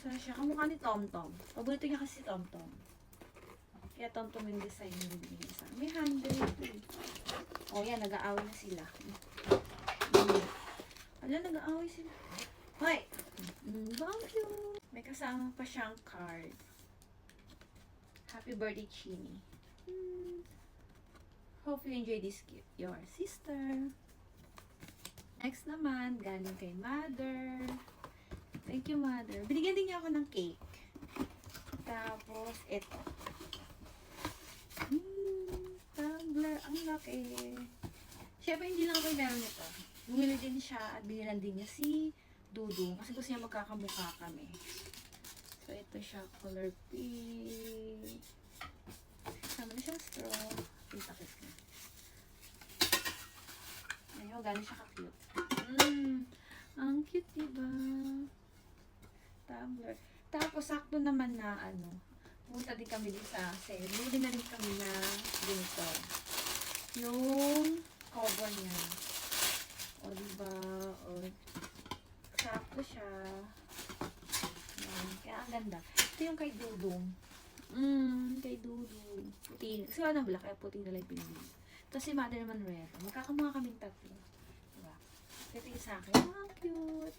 isa siya. Kamukha ni TomTom. Paborito niya kasi si TomTom. Kaya TomTom yung design yung binigay sa akin. May handle ito eh. O yan, nag-aaway na sila. Wala, nag-aaway sila. Hoy! Thank you! May kasama pa siyang card. Happy birthday, Chini. Hope you enjoy this gift. Your sister. Next naman, galing kay Mother. Thank you, Mother. Binigyan din niya ako ng cake. Tapos, ito. Tumbler. Ang laki. Siyempre, hindi lang ako yung meron nito. Bumili din siya at binilan din niya si Dudong. Kasi gusto niya magkakamukha kami. So, ito siya. Color pink. Sama na siyang straw. Takit na. Ayun, gano'n siya ka-cute. Ang cute, diba? Tumbler. Tapos, sakto naman na, pumunta din kami din sa sale. Bili na rin kami na ganito. Yung cover niya. O, diba? O, sakto siya. Yan. Kaya, ang ganda. Ito yung kay Dudong. Kay Dudong. Puting. Kasi wala ng black, kaya puting na lang pinili. Tapos si Mother naman red. Magkakamukha kaming tatlo. Diba? Ito yung sa akin. Cute.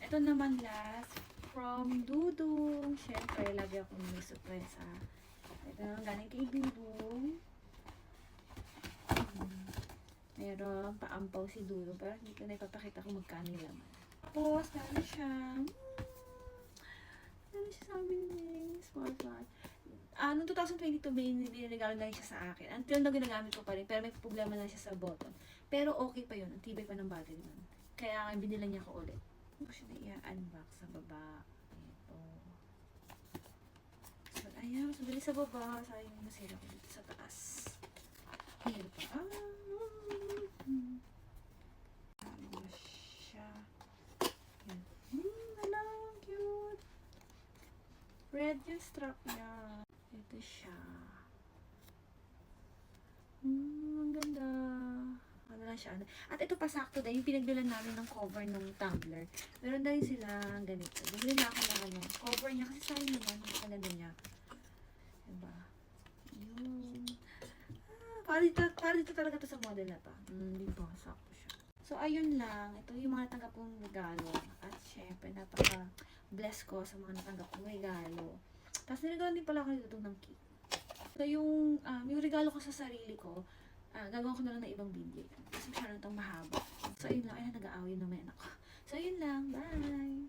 Ito naman last. From Dudong. Siyempre, lagi akong may surpresa. Ito naman galing kay Dudong. Meron paampaw si Dudong. Pero hindi ko na ipapakita kung magkano lang. Tapos, meron siyang sabi niya, small part. Noong 2022, binigalo na rin siya sa akin. Until na ginagamit ko pa rin, pero may problema na siya sa button. Pero okay pa yun, ang tibay pa ng battery nun. Kaya binila niya ko ulit. Hindi ko siya na i-unbox sa baba. Ito. So, ayan, so dali sa baba. Sayang yung nasira ko dito sa taas. Ayan pa. Ano siya? Ayan. Hala, cute. Red yung strap niya. Ito siya. Ang ganda. Ano lang siya. At ito pa sakto din. Yung pinagbilan namin ng cover ng tumbler. Meron na rin sila ganito. Bumili na ako ng cover niya. Kasi sayang naman. Ang ganda niya. Diba? Yun. Para dito talaga to sa model na to. Diba? Sakto siya. So, ayun lang. Ito yung mga natanggap kong regalo. At syempre, napaka-bless ko sa mga natanggap kong regalo. Tapos, nilagawan din pala ako dito ng cake. So, yung regalo ko sa sarili ko, gagawin ko na lang ng ibang video. Kasi masyadong itong mahaba. So, ayun lang. Ay, nag-aaway naman ako. So, ayun lang. Bye!